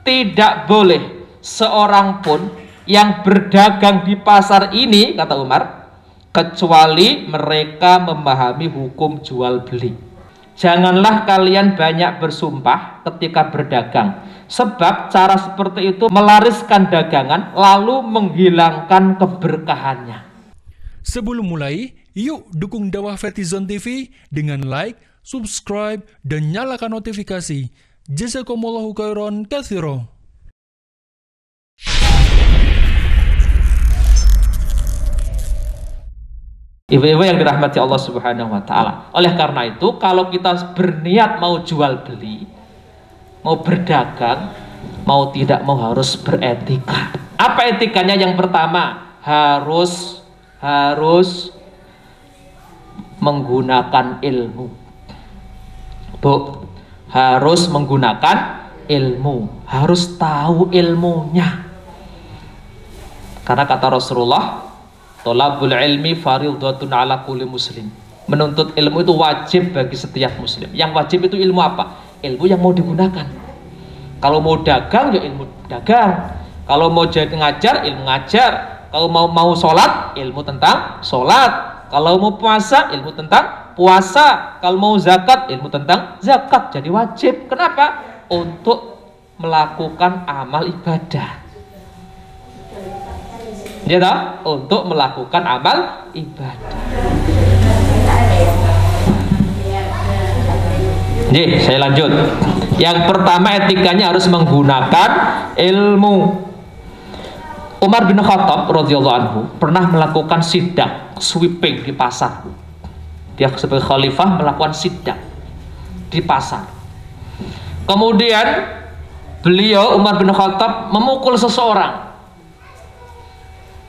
tidak boleh seorang pun yang berdagang di pasar ini, kata Umar, kecuali mereka memahami hukum jual beli. Janganlah kalian banyak bersumpah ketika berdagang, sebab cara seperti itu melariskan dagangan lalu menghilangkan keberkahannya. Sebelum mulai, yuk dukung dakwah Fethizon TV dengan like, subscribe, dan nyalakan notifikasi. Jazakumullahu khairan katsira. Ibu-ibu yang dirahmati Allah Subhanahu wa Ta'ala. Oleh karena itu, kalau kita berniat mau jual beli, mau berdagang, mau tidak mau harus beretika. Apa etikanya? Yang pertama, harus menggunakan ilmu. Bu, harus menggunakan ilmu, harus tahu ilmunya. Karena kata Rasulullah, thalabul ilmi fardhatun ala kulli muslim. Menuntut ilmu itu wajib bagi setiap muslim. Yang wajib itu ilmu apa? Ilmu yang mau digunakan. Kalau mau dagang ya ilmu dagang. Kalau mau jadi ngajar, ilmu ngajar. Kalau mau sholat, ilmu tentang sholat. Kalau mau puasa, ilmu tentang puasa. Kalau mau zakat, ilmu tentang zakat. Jadi wajib. Kenapa? Untuk melakukan amal ibadah. Ya toh? Untuk melakukan amal ibadah. Nih, saya lanjut. Yang pertama, etikanya harus menggunakan ilmu. Umar bin Khattab radhiyallahu anhu pernah melakukan sidak, sweeping di pasar. Dia sebagai khalifah melakukan sidak di pasar. Kemudian beliau, Umar bin Khattab, memukul seseorang.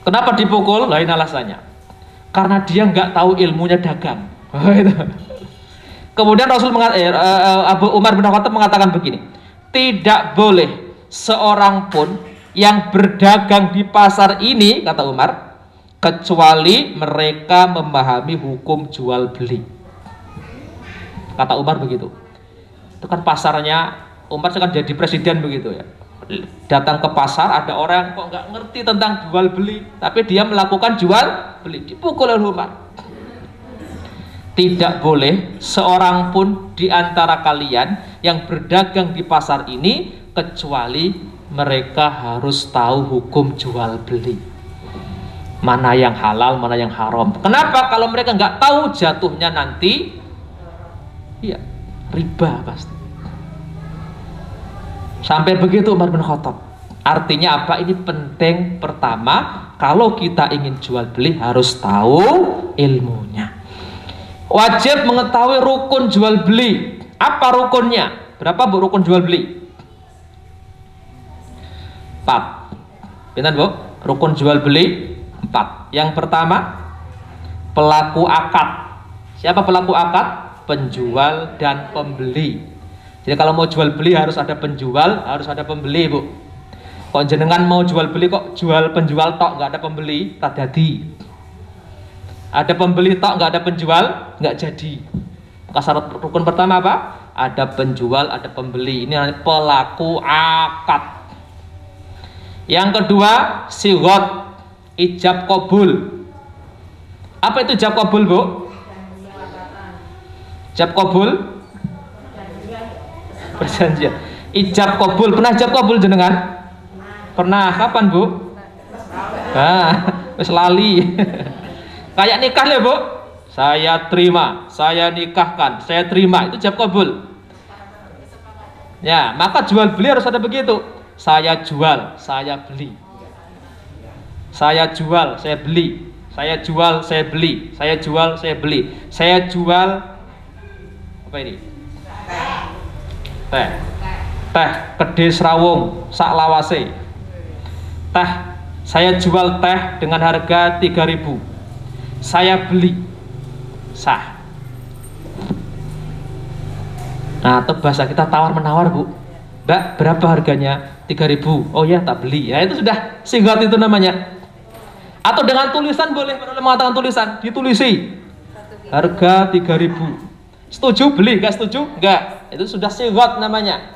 Kenapa dipukul? Lain alasannya. Karena dia nggak tahu ilmunya dagang. Kemudian Abu Umar bin Khattab mengatakan begini, tidak boleh seorang pun yang berdagang di pasar ini, kata Umar, kecuali mereka memahami hukum jual beli. Kata Umar begitu. Itu kan pasarnya, Umar sekarang jadi presiden begitu ya. Datang ke pasar, ada orang kok nggak ngerti tentang jual beli, tapi dia melakukan jual beli, dipukul oleh Umar. Tidak boleh seorang pun di antara kalian yang berdagang di pasar ini kecuali mereka harus tahu hukum jual beli, mana yang halal, mana yang haram. Kenapa? Kalau mereka nggak tahu, jatuhnya nanti ya riba pasti. Sampai begitu Umar bin Khattab. Artinya apa? Ini penting. Pertama, kalau kita ingin jual beli harus tahu ilmunya. Wajib mengetahui rukun jual beli. Apa rukunnya? Berapa bu rukun jual beli? 4. Benar bu? Rukun jual beli 4. Yang pertama, pelaku akad. Siapa pelaku akad? Penjual dan pembeli. Jadi kalau mau jual beli harus ada penjual, harus ada pembeli bu. Kok jenengan mau jual beli kok jual penjual tok, nggak ada pembeli, tak jadi. Ada pembeli tok, nggak ada penjual, nggak jadi. Maka syarat rukun pertama apa? Ada penjual, ada pembeli. Ini namanya pelaku akad. Yang kedua, sigot, ijab kabul. Apa itu ijab kabul bu? Ijab kabul? Perjanjian. Ijab kabul. Pernah ijab kabul jenengan? Pernah. Kapan bu? Wis lali. Kayak nikah ya bu? Saya terima, saya nikahkan, saya terima. Itu ijab kabul. Ya, maka jual beli harus ada begitu. Saya jual, saya beli. Saya jual, saya beli. Saya jual, saya beli. Saya jual, saya beli. Saya jual apa ini? Teh. Teh kedhe Srawung sak lawase. Teh, saya jual teh dengan harga 3.000. Saya beli. Sah. Nah, atau bahasa kita tawar-menawar, Bu. Mbak, berapa harganya? 3.000. Oh ya, tak beli. Ya, itu sudah sigot itu namanya. Atau dengan tulisan boleh mengatakan tulisan, ditulisi. Harga 3.000. Setuju beli? Enggak setuju? Enggak. Itu sudah sigot namanya.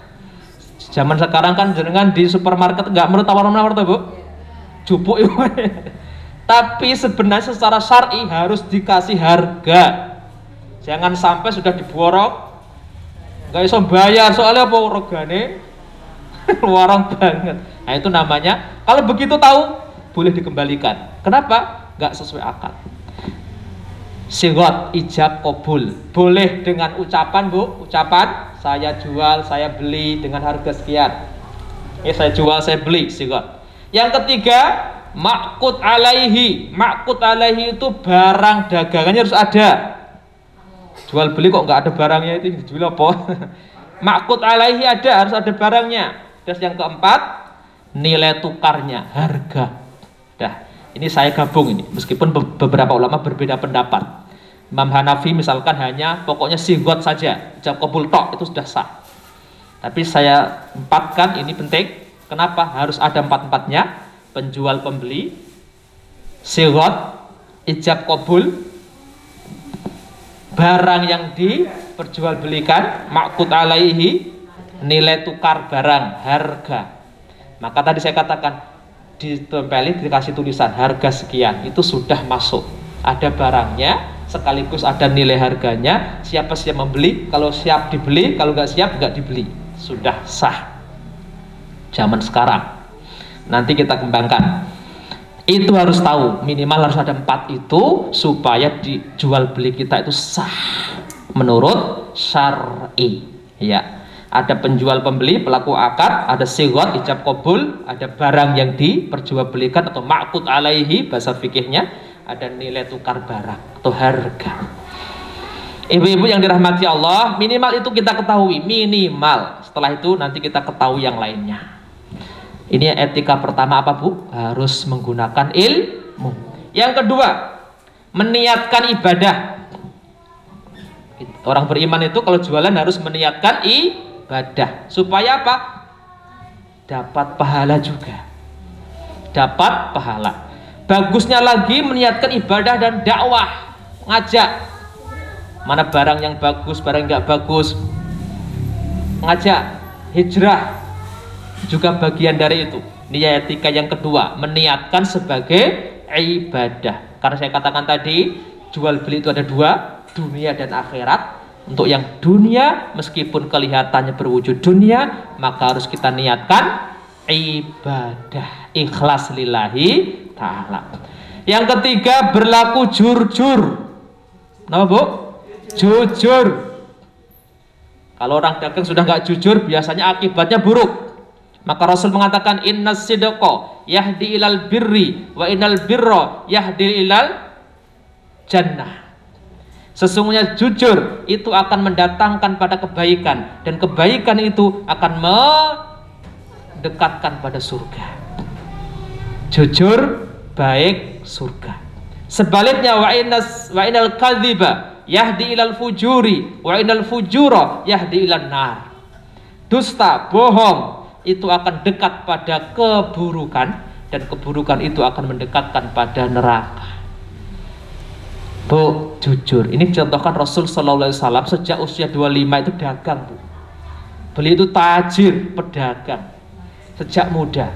Zaman sekarang kan jenengan di supermarket nggak menurut tawar-menawar tuh Bu, jupuk itu. Tapi sebenarnya secara syar'i harus dikasih harga. Jangan sampai sudah diborong nggak bisa bayar, soalnya apa regane luarang banget. Nah itu namanya, kalau begitu tahu boleh dikembalikan. Kenapa? Nggak sesuai akal. Sigot ijab qabul boleh dengan ucapan Bu, ucapan saya jual, saya beli dengan harga sekian. Saya jual, saya beli, sigot. Yang ketiga, ma'qud alaihi. Ma'qud alaihi itu barang dagangannya harus ada. Jual beli kok nggak ada barangnya, itu dijual apa? Ma'qud alaihi ada, harus ada barangnya. Terus yang keempat, nilai tukarnya, harga. Dah, ini saya gabung ini, meskipun beberapa ulama berbeda pendapat. Imam Hanafi misalkan hanya pokoknya sigot saja, ijab qabul tok, itu sudah sah. Tapi saya empatkan, ini penting. Kenapa? Harus ada empat-empatnya. Penjual pembeli, sigot, ijab qabul, barang yang diperjualbelikan, ma'qud alaihi, nilai tukar barang, harga. Maka tadi saya katakan ditempeli, dikasih tulisan harga sekian, itu sudah masuk. Ada barangnya, sekaligus ada nilai harganya. Siapa siap membeli, kalau siap dibeli, kalau nggak siap nggak dibeli. Sudah sah. Zaman sekarang. Nanti kita kembangkan. Itu harus tahu, minimal harus ada 4 itu supaya dijual beli kita itu sah menurut syar'i. Ya. Ada penjual pembeli, pelaku akad, ada sigot, ijab qabul, ada barang yang diperjualbelikan atau ma'qud alaihi bahasa fikihnya, ada nilai tukar barang atau harga. Ibu-ibu yang dirahmati Allah, minimal itu kita ketahui, minimal. Setelah itu nanti kita ketahui yang lainnya. Ini etika pertama apa Bu? Harus menggunakan ilmu. Yang kedua, meniatkan ibadah. Orang beriman itu kalau jualan harus meniatkan ibadah. Supaya apa? Dapat pahala juga. Dapat pahala. Bagusnya lagi meniatkan ibadah dan dakwah. Ngajak. Mana barang yang bagus, barang nggak bagus. Ngajak. Hijrah. Juga bagian dari itu. Ini etika yang kedua, meniatkan sebagai ibadah. Karena saya katakan tadi, jual beli itu ada 2, dunia dan akhirat. Untuk yang dunia, meskipun kelihatannya berwujud dunia, maka harus kita niatkan ibadah, ikhlas lillahi ta'ala. Yang ketiga, berlaku jujur. Kenapa Bu? Jujur. Kalau orang dagang sudah nggak jujur, biasanya akibatnya buruk. Maka Rasul mengatakan innas sidqa yahdi ilal birri wa innal birra yahdi ilal jannah. Sesungguhnya jujur itu akan mendatangkan pada kebaikan, dan kebaikan itu akan mendekatkan pada surga. Jujur baik surga. Sebaliknya wa innal kadhiba yahdi ilal fujuri wa innal fujura yahdi ilan nar. Dusta, bohong itu akan dekat pada keburukan, dan keburukan itu akan mendekatkan pada neraka. Bu, jujur. Ini contohkan Rasul Sallallahu Alaihi Wasallam sejak usia 25 itu dagang Bu. Beliau itu tajir, pedagang sejak muda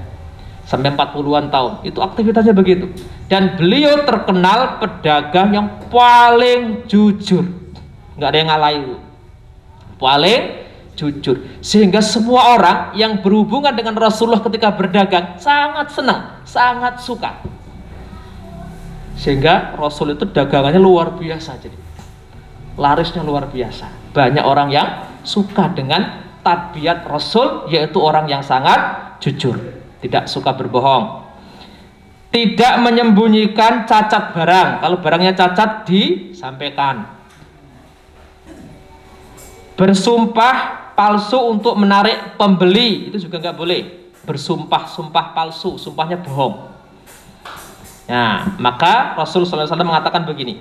sampai 40-an tahun. Itu aktivitasnya begitu. Dan beliau terkenal pedagang yang paling jujur. Nggak ada yang ngalahin Bu. Paling jujur, sehingga semua orang yang berhubungan dengan Rasulullah ketika berdagang sangat senang, sangat suka. Sehingga Rasul itu dagangannya luar biasa, jadi larisnya luar biasa. Banyak orang yang suka dengan tabiat Rasul, yaitu orang yang sangat jujur, tidak suka berbohong, tidak menyembunyikan cacat barang. Kalau barangnya cacat disampaikan. Bersumpah palsu untuk menarik pembeli, itu juga nggak boleh. Bersumpah-sumpah palsu, sumpahnya bohong. Nah, maka Rasul SAW mengatakan begini,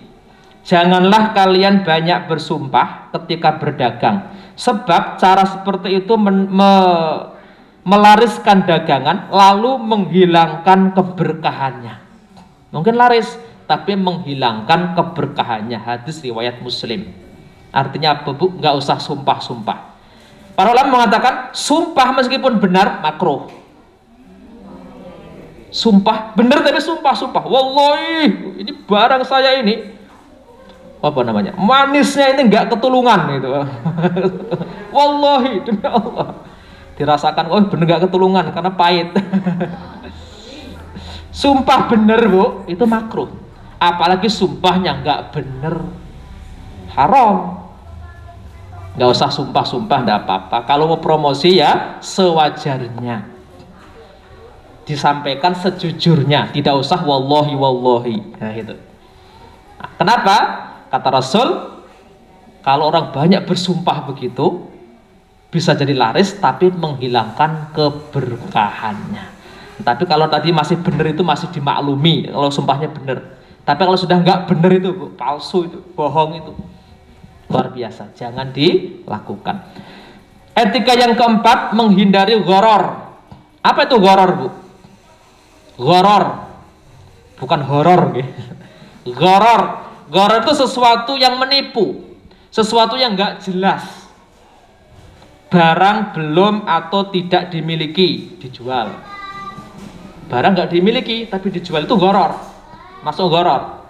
janganlah kalian banyak bersumpah ketika berdagang, sebab cara seperti itu melariskan dagangan lalu menghilangkan keberkahannya. Mungkin laris, tapi menghilangkan keberkahannya. Hadis riwayat Muslim. Artinya apa Bu? Nggak usah sumpah-sumpah. Para ulama mengatakan sumpah meskipun benar makruh. Sumpah benar tapi sumpah wallahi ini barang saya ini apa namanya, manisnya ini nggak ketulungan gitu. Wallahi demi Allah dirasakan, oh bener nggak ketulungan karena pahit. Sumpah bener bu itu makruh, apalagi sumpahnya nggak bener, haram. Nggak usah sumpah nggak apa-apa. Kalau mau promosi ya sewajarnya, disampaikan sejujurnya, tidak usah wallahi. Nah itu. Nah, kenapa? Kata Rasul, kalau orang banyak bersumpah begitu bisa jadi laris tapi menghilangkan keberkahannya. Tapi kalau tadi masih benar itu masih dimaklumi kalau sumpahnya benar. Tapi kalau sudah nggak benar itu bu, palsu itu, bohong itu, luar biasa, jangan dilakukan. Etika yang keempat, menghindari gharor. Apa itu gharor bu? Gharor bukan horor gitu. Gharor itu sesuatu yang menipu, sesuatu yang nggak jelas, barang belum atau tidak dimiliki dijual. Barang nggak dimiliki tapi dijual itu gharor, masuk gharor.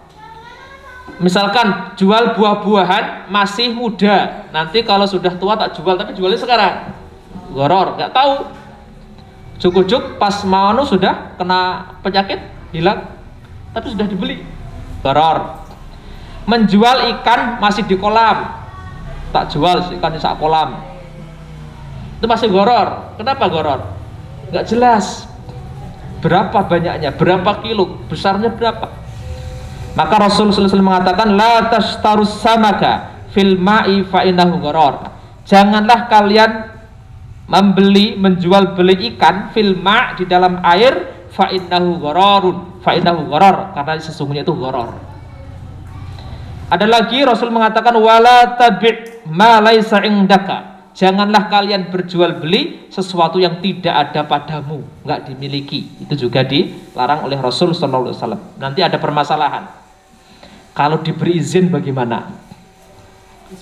Misalkan jual buah-buahan masih muda, nanti kalau sudah tua tak jual, tapi jualnya sekarang, gharor, nggak tahu. Cukup pas mau sudah kena penyakit hilang, tapi sudah dibeli, gharor. Menjual ikan masih di kolam, tak jual ikan di sak kolam, itu masih gharor. Kenapa gharor? Nggak jelas berapa banyaknya, berapa kilo, besarnya berapa. Maka Rasulullah SAW mengatakan la tashtarus samaka fil ma'i fa innahu gharor. Janganlah kalian menjual beli ikan fil ma' di dalam air, fa innahu ghararun, fa innahu gharar, karena sesungguhnya itu gharor. Ada lagi Rasul mengatakan wala tabi' ma laisa indaka. Janganlah kalian berjual beli sesuatu yang tidak ada padamu, nggak dimiliki. Itu juga dilarang oleh Rasul sallallahu alaihi wasallam. Nanti ada permasalahan. Kalau diberi izin bagaimana?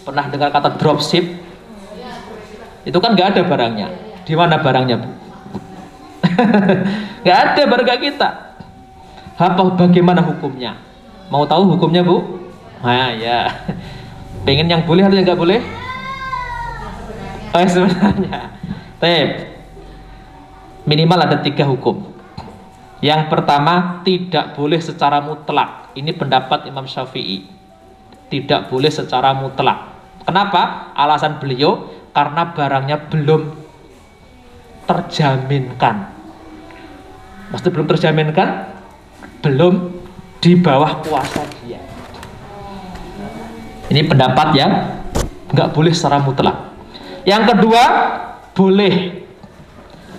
Pernah dengar kata dropship? Itu kan nggak ada barangnya. Di mana barangnya bu? Nggak ada barang kita. Bagaimana hukumnya? Mau tahu hukumnya bu? Nah ya, pengen yang boleh atau yang nggak boleh? Oh sebenarnya, minimal ada 3 hukum. Yang pertama, tidak boleh secara mutlak. Ini pendapat Imam Syafi'i. Tidak boleh secara mutlak. Kenapa? Alasan beliau karena barangnya belum terjaminkan. Maksudnya belum terjaminkan, belum di bawah kuasa dia. Ini pendapat yang nggak boleh secara mutlak. Yang kedua, boleh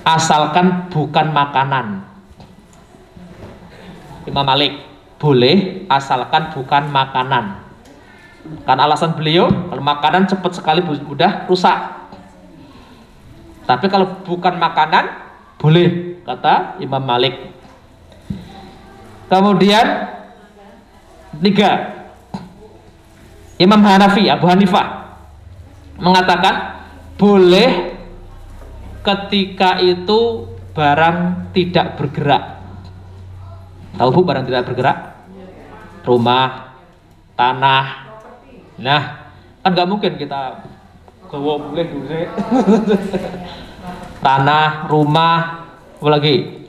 asalkan bukan makanan. Imam Malik, boleh asalkan bukan makanan. Kan alasan beliau, kalau makanan cepat sekali mudah rusak. Tapi kalau bukan makanan, boleh, kata Imam Malik. Kemudian 3, Imam Hanafi, Abu Hanifah mengatakan boleh ketika itu barang tidak bergerak. Tahu bu barang tidak bergerak? Rumah, tanah. Nah, kan nggak mungkin kita boleh dulu. Tanah, rumah, apa lagi?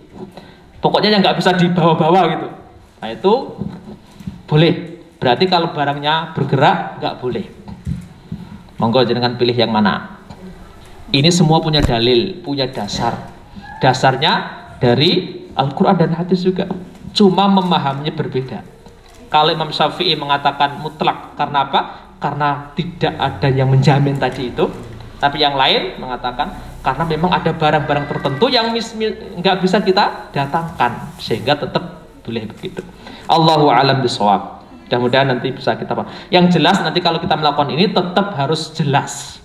Pokoknya yang nggak bisa dibawa-bawa gitu. Nah itu boleh. Berarti kalau barangnya bergerak nggak boleh. Monggo jenengan pilih yang mana. Ini semua punya dalil, punya dasar. Dasarnya dari Al-Quran dan hadis juga. Cuma memahaminya berbeda. Kalau Imam Syafi'i mengatakan mutlak, karena apa? Karena tidak ada yang menjamin tadi itu. Tapi yang lain mengatakan karena memang ada barang-barang tertentu yang nggak bisa kita datangkan, sehingga tetap boleh begitu. Allahu a'lam bishawab. Mudah-mudahan nanti bisa kita paham. Yang jelas nanti kalau kita melakukan ini tetap harus jelas.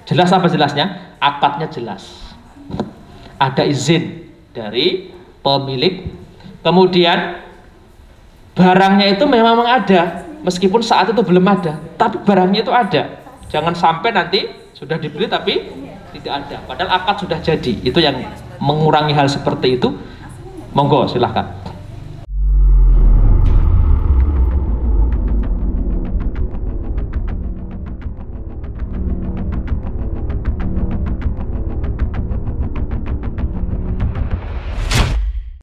Jelas apa jelasnya? Akadnya jelas. Ada izin dari pemilik. Kemudian barangnya itu memang ada, meskipun saat itu belum ada, tapi barangnya itu ada. Jangan sampai nanti Sudah dibeli tapi tidak ada, padahal akad sudah jadi. Itu yang mengurangi hal seperti itu. Monggo silahkan.